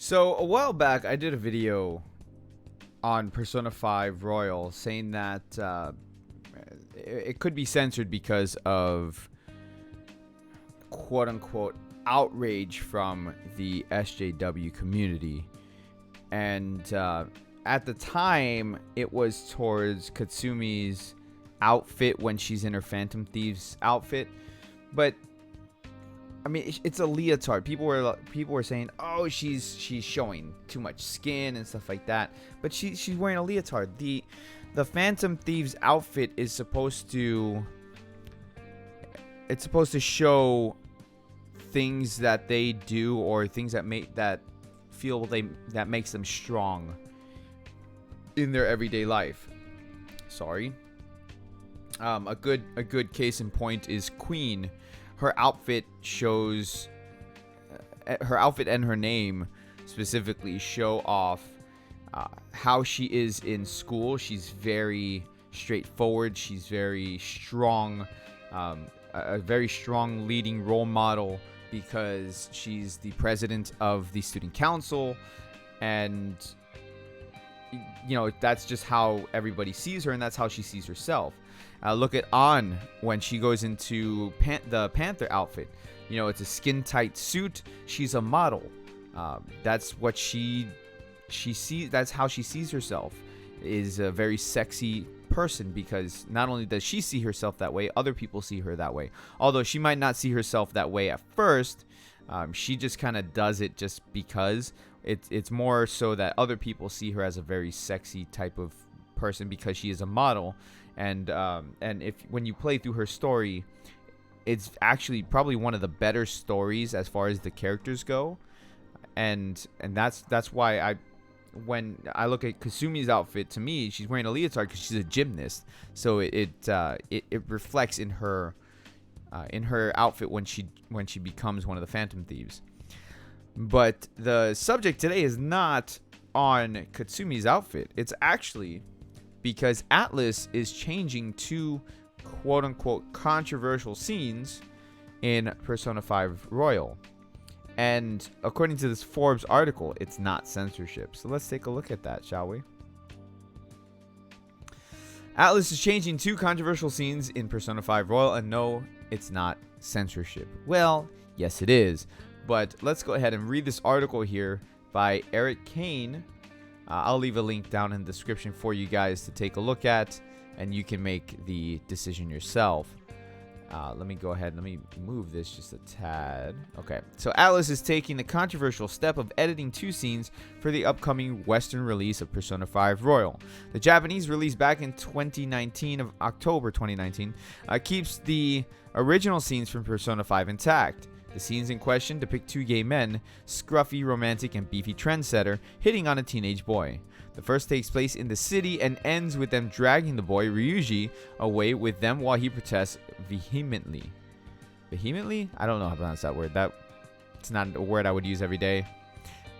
So a while back, I did a video on Persona 5 Royal saying that it could be censored because of quote-unquote outrage from the SJW community. And at the time, it was towards Katsumi's outfit when she's in her Phantom Thieves outfit. But I mean, it's a leotard. People were saying, "Oh, she's showing too much skin and stuff like that." But she's wearing a leotard. The Phantom Thieves outfit is supposed to show things that they do or things that makes them strong in their everyday life. Sorry. A good case in point is Queen. Her outfit shows, her outfit and her name specifically show off how she is in school. She's very straightforward. She's very strong, a very strong leading role model because she's the president of the student council, and that's just how everybody sees her, and that's how she sees herself. Look at An when she goes into the Panther outfit. It's a skin-tight suit. She's a model. That's what she sees. That's how she sees herself. Is a very sexy person because not only does she see herself that way, other people see her that way. Although she might not see herself that way at first, she just kind of does it just because. It's more so that other people see her as a very sexy type of person because she is a model. And when you play through her story, it's actually probably one of the better stories as far as the characters go, and that's why when I look at Kasumi's outfit, to me she's wearing a leotard because she's a gymnast, so it reflects in her outfit when she becomes one of the Phantom Thieves. But the subject today is not on Katsumi's outfit. It's actually because Atlus is changing two quote-unquote controversial scenes in Persona 5 Royal. And according to this Forbes article, it's not censorship. So let's take a look at that, shall we? Atlus is changing two controversial scenes in Persona 5 Royal, and no, it's not censorship. Well, yes it is. But let's go ahead and read this article here by Eric Kane. I'll leave a link down in the description for you guys to take a look at, and you can make the decision yourself. Let me go ahead and let me move this just a tad. Okay, so Atlus is taking the controversial step of editing two scenes for the upcoming Western release of Persona 5 Royal. The Japanese release back in October 2019, keeps the original scenes from Persona 5 intact. The scenes in question depict two gay men, scruffy, romantic, and beefy trendsetter, hitting on a teenage boy. The first takes place in the city and ends with them dragging the boy, Ryuji, away with them while he protests vehemently. Vehemently? I don't know how to pronounce that word. It's not a word I would use every day.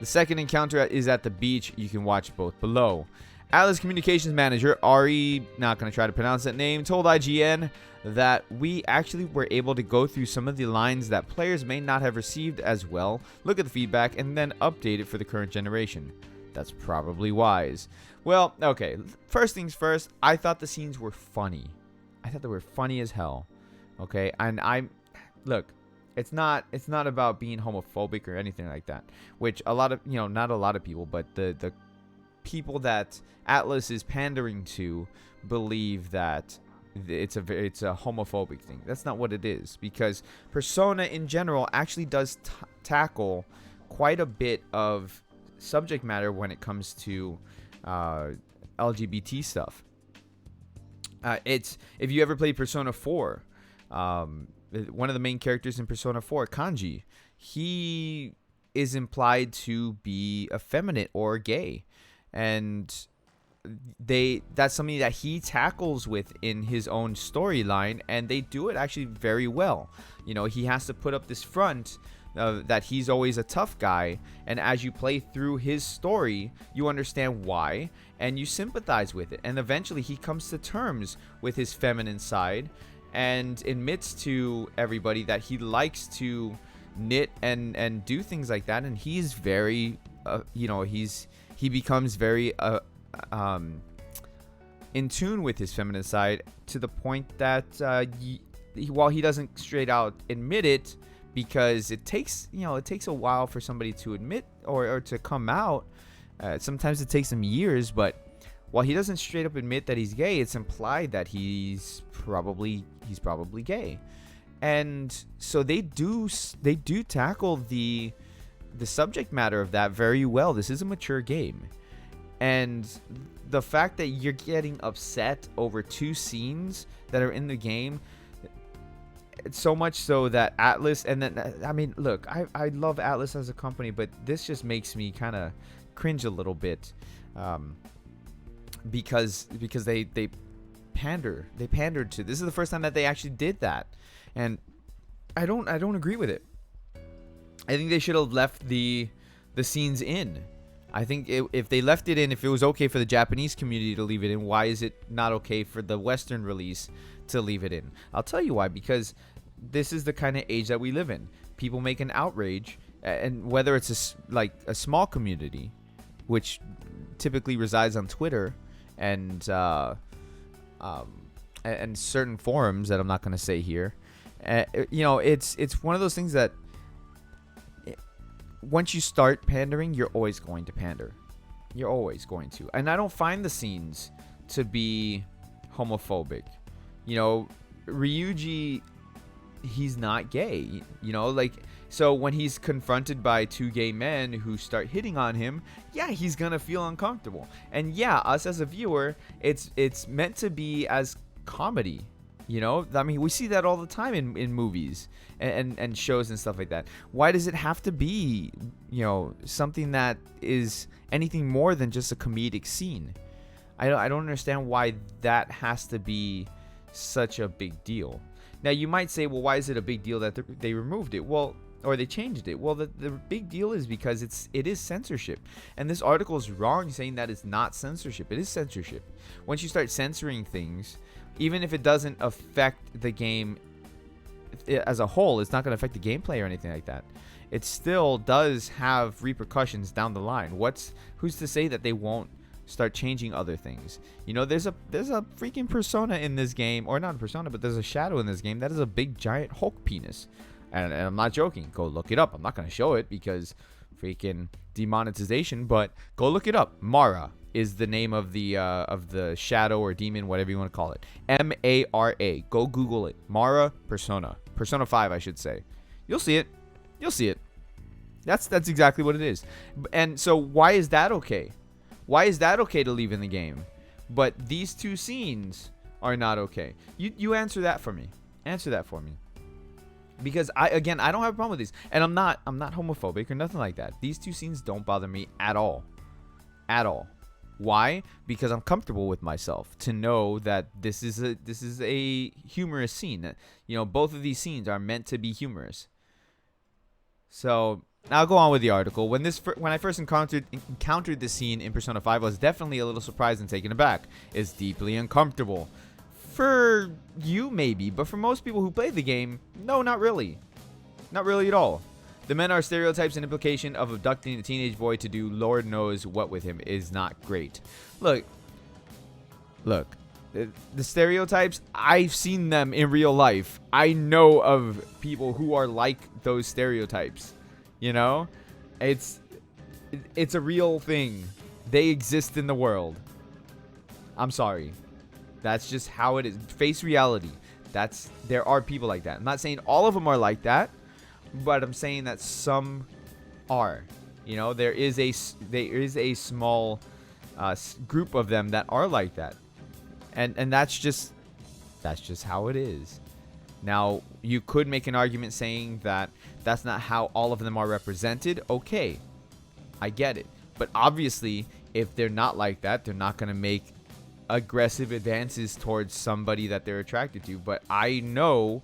The second encounter is at the beach. You can watch both below. Atlus communications manager Ari, not going to try to pronounce that name, told IGN that we actually were able to go through some of the lines that players may not have received as well, look at the feedback, and then update it for the current generation. That's probably wise. Well, okay, first things first, I thought the scenes were funny. I thought they were funny as hell. Okay, and look, it's not about being homophobic or anything like that, which a lot of, not a lot of people, but the people that Atlus is pandering to believe that it's a homophobic thing. That's not what it is, because Persona in general actually does tackle quite a bit of subject matter when it comes to LGBT stuff. If you ever played Persona 4, one of the main characters in Persona 4, Kanji, he is implied to be effeminate or gay, and that's something that he tackles with in his own storyline, and they do it actually very well. He has to put up this front that he's always a tough guy, and as you play through his story, you understand why, and you sympathize with it, and eventually he comes to terms with his feminine side and admits to everybody that he likes to knit and do things like that, and he's very he becomes very in tune with his feminine side, to the point that while he doesn't straight out admit it, because it takes a while for somebody to admit or to come out. Sometimes it takes them years, but while he doesn't straight up admit that he's gay, it's implied that he's probably gay. And so they do tackle the subject matter of that very well. This is a mature game. And the fact that you're getting upset over 2 scenes that are in the game, it's so much so that Atlas, and then, I mean, look, I love Atlas as a company, but this just makes me kind of cringe a little bit, because they pandered to. This is the first time that they actually did that, and I don't agree with it. I think they should have left the scenes in. I think if they left it in, if it was okay for the Japanese community to leave it in, why is it not okay for the Western release to leave it in? I'll tell you why. Because this is the kind of age that we live in. People make an outrage, and whether it's a small community, which typically resides on Twitter and certain forums that I'm not going to say here, it's one of those things that once you start pandering, you're always going to pander. You're always going to. And I don't find the scenes to be homophobic. Ryuji, he's not gay. So when he's confronted by 2 gay men who start hitting on him, yeah, he's going to feel uncomfortable. And yeah, us as a viewer, it's meant to be as comedy. I mean, we see that all the time in movies and shows and stuff like that. Why does it have to be, something that is anything more than just a comedic scene? I don't understand why that has to be such a big deal. Now, you might say, well, why is it a big deal that they removed it? Well, or they changed it. Well, the big deal is because it is censorship. And this article is wrong saying that it's not censorship. It is censorship. Once you start censoring things, even if it doesn't affect the game as a whole, it's not going to affect the gameplay or anything like that. It still does have repercussions down the line. Who's to say that they won't start changing other things? There's a freaking persona in this game, or not a persona, but there's a shadow in this game that is a big giant Hulk penis. And I'm not joking. Go look it up. I'm not going to show it because freaking demonetization, but go look it up. Mara is the name of the shadow or demon, whatever you want to call it. Mara. Go Google it. Mara Persona 5, I should say. You'll see it. That's exactly what it is. And so why is that okay? Why is that okay to leave in the game, but these 2 scenes are not okay? You answer that for me. Answer that for me. Because I don't have a problem with these, and I'm not homophobic or nothing like that. These 2 scenes don't bother me at all. Why? Because I'm comfortable with myself to know that this is a humorous scene. Both of these scenes are meant to be humorous. So I'll go on with the article. When I first encountered this scene in Persona 5, I was definitely a little surprised and taken aback. It's deeply uncomfortable. For you, maybe, but for most people who play the game, no, not really. Not really at all. The men are stereotypes, and implication of abducting a teenage boy to do Lord knows what with him is not great. Look. The stereotypes, I've seen them in real life. I know of people who are like those stereotypes. It's a real thing. They exist in the world. I'm sorry. That's just how it is. Face reality. There are people like that. I'm not saying all of them are like that, but I'm saying that some are. There is a small group of them that are like that, and that's just how it is. Now, you could make an argument saying that that's not how all of them are represented. Okay, I get it, but obviously, if they're not like that, they're not going to make aggressive advances towards somebody that they're attracted to. But I know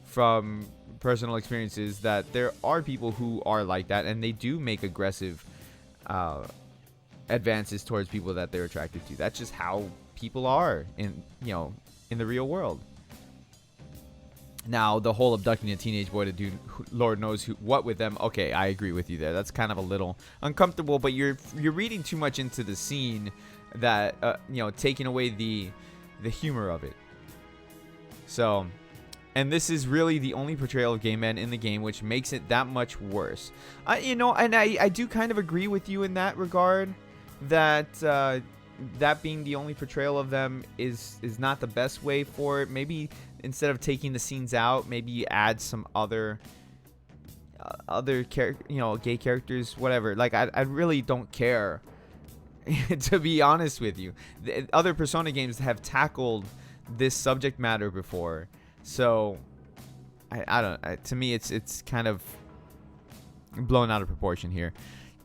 from personal experiences that there are people who are like that, and they do make aggressive advances towards people that they're attracted to. That's just how people are in the real world. Now, the whole abducting a teenage boy to do Lord knows what with them. Okay, I agree with you there. That's kind of a little uncomfortable, but you're reading too much into the scene that taking away the humor of it. So, and this is really the only portrayal of gay men in the game, which makes it that much worse. I do kind of agree with you in that regard, that that being the only portrayal of them is not the best way for it. Maybe instead of taking the scenes out, maybe you add some other gay characters, whatever. Like, I really don't care, to be honest with you. The other Persona games have tackled this subject matter before, so I don't. To me, it's kind of blown out of proportion here.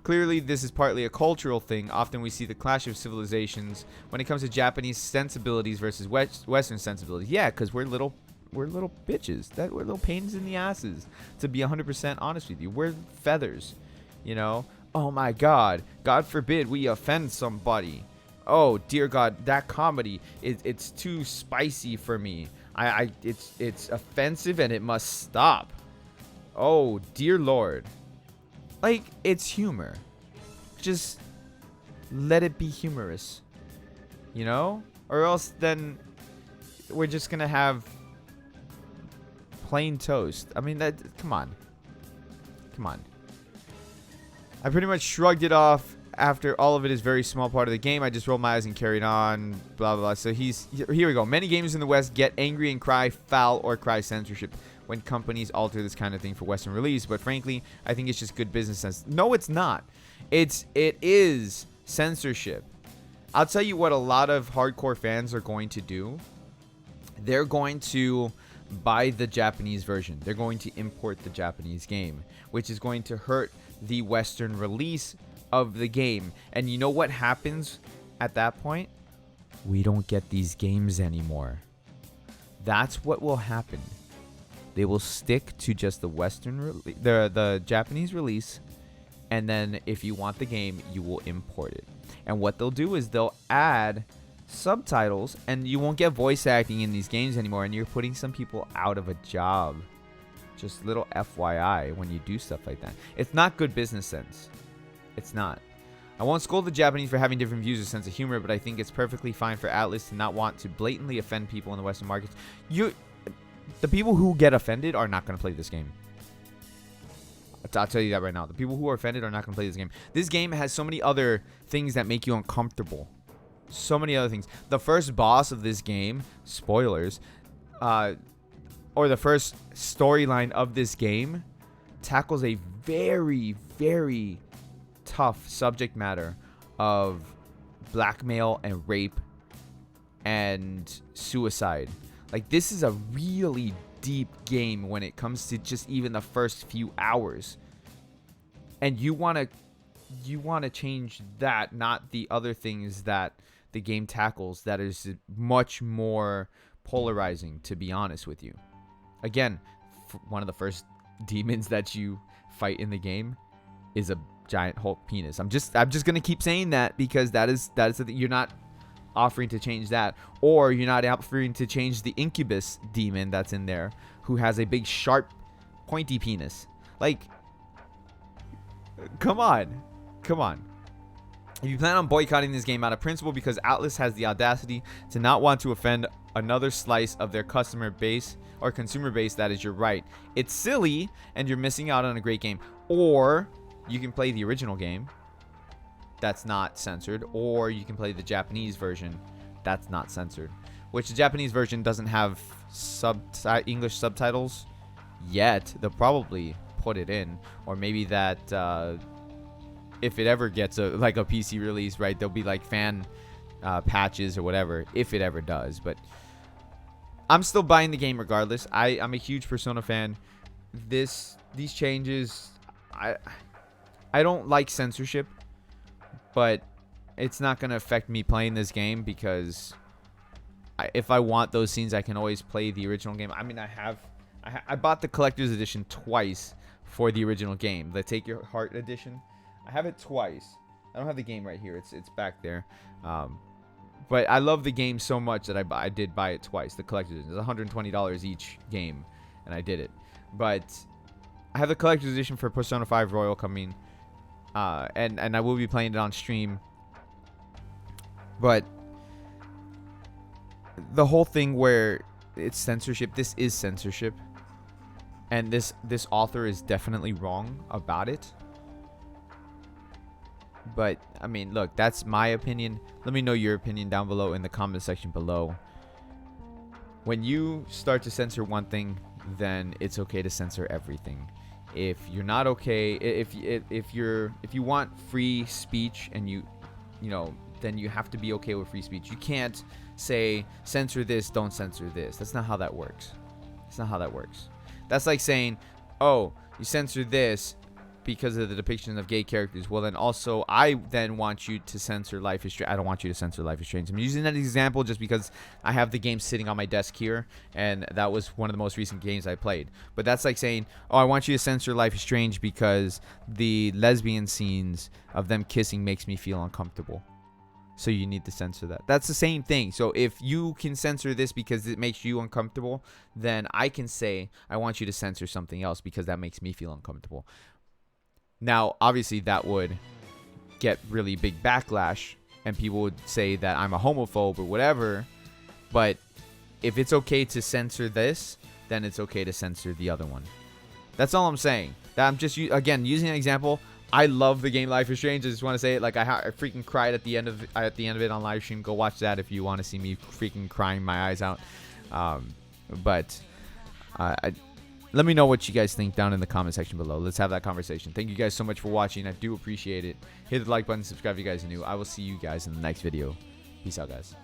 Clearly, this is partly a cultural thing. Often we see the clash of civilizations when it comes to Japanese sensibilities versus Western sensibilities. Yeah, because we're little bitches. We're little pains in the asses. To be 100% honest with you, we're feathers. Oh my God. God forbid we offend somebody. Oh dear God, that comedy it's too spicy for me. It's offensive and it must stop. Oh dear Lord. Like, it's humor. Just let it be humorous. Or else then we're just gonna have plain toast. I mean, come on. I pretty much shrugged it off after all of it is very small part of the game. I just rolled my eyes and carried on, blah, blah, blah. So here we go. Many gamers in the West get angry and cry foul or cry censorship when companies alter this kind of thing for Western release. But frankly, I think it's just good business sense. No, it's not. It is censorship. I'll tell you what a lot of hardcore fans are going to do. They're going to buy the Japanese version. They're going to import the Japanese game, which is going to hurt the Western release of the game. And you know what happens at that point? We don't get these games anymore. That's what will happen. They will stick to just the the Japanese release, and then if you want the game, you will import it. And what they'll do is they'll add subtitles, and you won't get voice acting in these games anymore, and you're putting some people out of a job. Just little FYI when you do stuff like that. It's not good business sense. It's not. I won't scold the Japanese for having different views or sense of humor, but I think it's perfectly fine for Atlas to not want to blatantly offend people in the Western markets. The people who get offended are not going to play this game. I'll tell you that right now. The people who are offended are not going to play this game. This game has so many other things that make you uncomfortable. So many other things. The first boss of this game, spoilers, or the first storyline of this game tackles a very, very tough subject matter of blackmail and rape and suicide. Like, this is a really deep game when it comes to just even the first few hours. And you want to change that, not the other things that the game tackles that is much more polarizing, to be honest with you. Again, one of the first demons that you fight in the game is a giant Hulk penis. I'm just going to keep saying that because that is the thing. You're not offering to change that, or you're not offering to change the incubus demon that's in there who has a big sharp pointy penis. Like, come on. If you plan on boycotting this game out of principle because Atlas has the audacity to not want to offend another slice of their customer base or consumer base, that is your right. It's silly and you're missing out on a great game. Or you can play the original game that's not censored, or you can play the Japanese version that's not censored, which the Japanese version doesn't have English subtitles yet. They'll probably put it in, or maybe that if it ever gets a PC release, right, there'll be like fan patches or whatever, if it ever does. But I'm still buying the game regardless. I'm a huge Persona fan. These changes, I don't like censorship, but it's not going to affect me playing this game because if I want those scenes, I can always play the original game. I mean, I bought the collector's edition twice for the original game, the Take Your Heart edition. I have it twice. I don't have the game right here. It's back there. But I love the game so much that I did buy it twice. The collector's edition is $120 each game. and I did it. But I have the collector's edition for Persona 5 Royal coming, and I will be playing it on stream. But the whole thing where it's censorship, this is censorship, and this author is definitely wrong about it. But I mean, look, that's my opinion. Let me know your opinion down below in the comment section below. When you start to censor one thing, then it's okay to censor everything. If you're not okay, if you want free speech, and you know, then you have to be okay with free speech. You can't say censor this, don't censor this. That's not how that works. That's not how that works. That's like saying, oh, you censor this because of the depiction of gay characters. Well, then also I then want you to censor Life is Strange. I don't want you to censor Life is Strange. I'm using that example just because I have the game sitting on my desk here, and that was one of the most recent games I played. But that's like saying, oh, I want you to censor Life is Strange because the lesbian scenes of them kissing makes me feel uncomfortable, so you need to censor that. That's the same thing. So if you can censor this because it makes you uncomfortable, then I can say I want you to censor something else because that makes me feel uncomfortable. Now, obviously, that would get really big backlash, and people would say that I'm a homophobe or whatever. But if it's okay to censor this, then it's okay to censor the other one. That's all I'm saying. That I'm just, again, using an example. I love the game Life is Strange. I just want to say it. Like, I freaking cried at the end of it on live stream. Go watch that if you want to see me freaking crying my eyes out. Let me know what you guys think down in the comment section below. Let's have that conversation. Thank you guys so much for watching. I do appreciate it. Hit the like button, subscribe if you guys are new. I will see you guys in the next video. Peace out, guys.